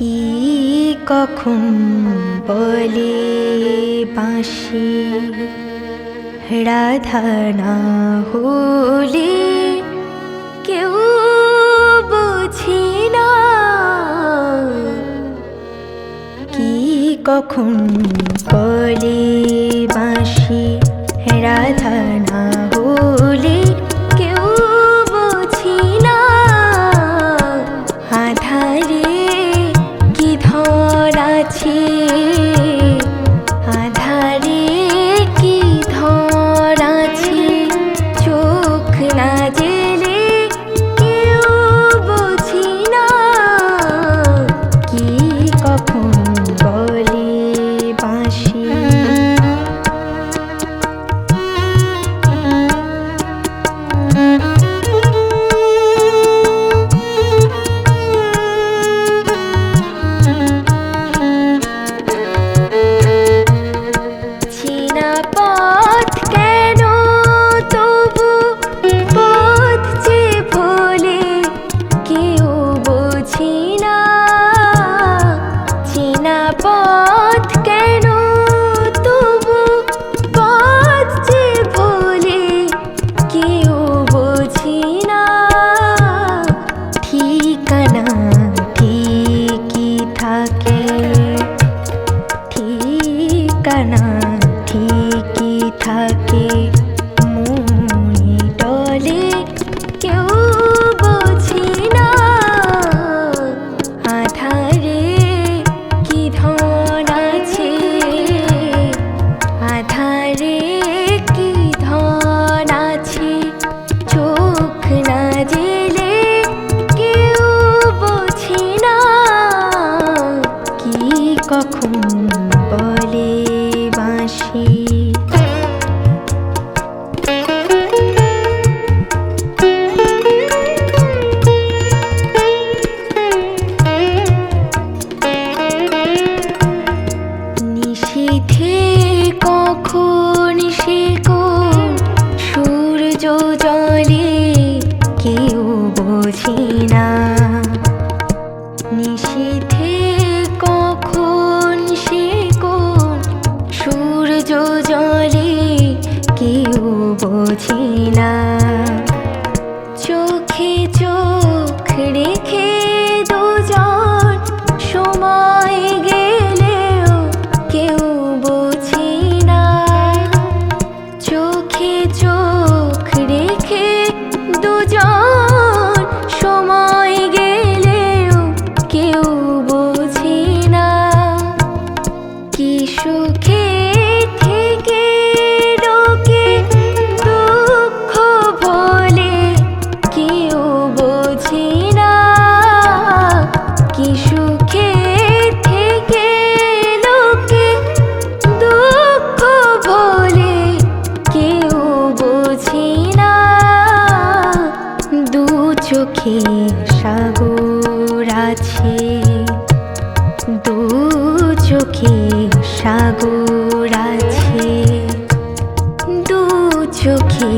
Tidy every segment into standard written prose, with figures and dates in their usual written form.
কি কখন বলে বাঁশি রাধা না হলে কেউ বুঝি না। কি কখন বলে বাঁশি রাধা না হলে কেউ বুঝি না। আধারে কি ধর আছে, আধারে কি ধর আছে, চোখ না জেলে কেউ বুঝি না। কি কখন বলে বাঁশি পথ কেন তবু পথ যে ভোলে কেউ বুঝি না। ঠিকানা ঠিকই থাকে, ঠিকানা ঠিকই থাকে, মনে টলে কেউ বুঝি না। আধারে আধারে কি ধন আছে, চোখ না জেলে কেউ বুঝি না। কি কখন বলে বাঁশি নিশীথে কখন সে কোন সূর্য জলে কেউ বোঝে না। নিশীথে কখন সে কোন সূর্য জলে কেউ বোঝে না। চোখে চোখ রেখে দুজন সময় গেলেও কেউ বুঝি না। চোখে চোখ রেখে দুজন সময় গেলেও কেউ বুঝি না। কি সুখে থেকে লোকে দুঃখ ভোলে কেউ বুঝি না। কি সুখে থেকে লোকে দুঃখ ভোলে কেউ বুঝি না। দু চোখে সাগর আছে, দু চোখে সাগর আছে, দু চোখে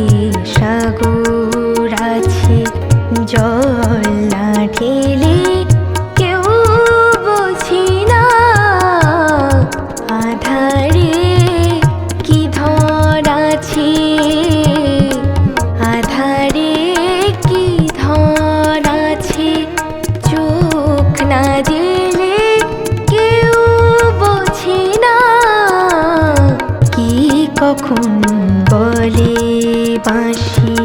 সাগর আছে, জল না ঢেলে কেউ বুঝি না। আধারে কি ধর আছে, আধারে কি ধর আছে, চোখ না জেলে কেউ বুঝি না। কি কখন বলে বাঁশি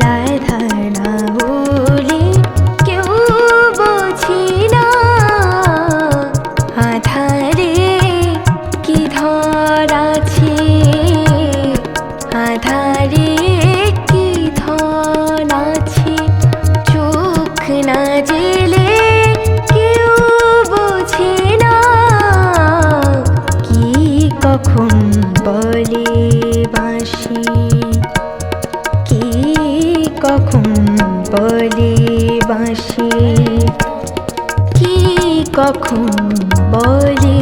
রাধা না হলে কেউ বুঝি না। আধারে কি ধর আছে, আধারে কি ধর আছে, চোখ না জেলে কেউ বুঝি না। কি কখন বলে বাঁশি, কি কখন বলে বাঁশি, কি কখন বলে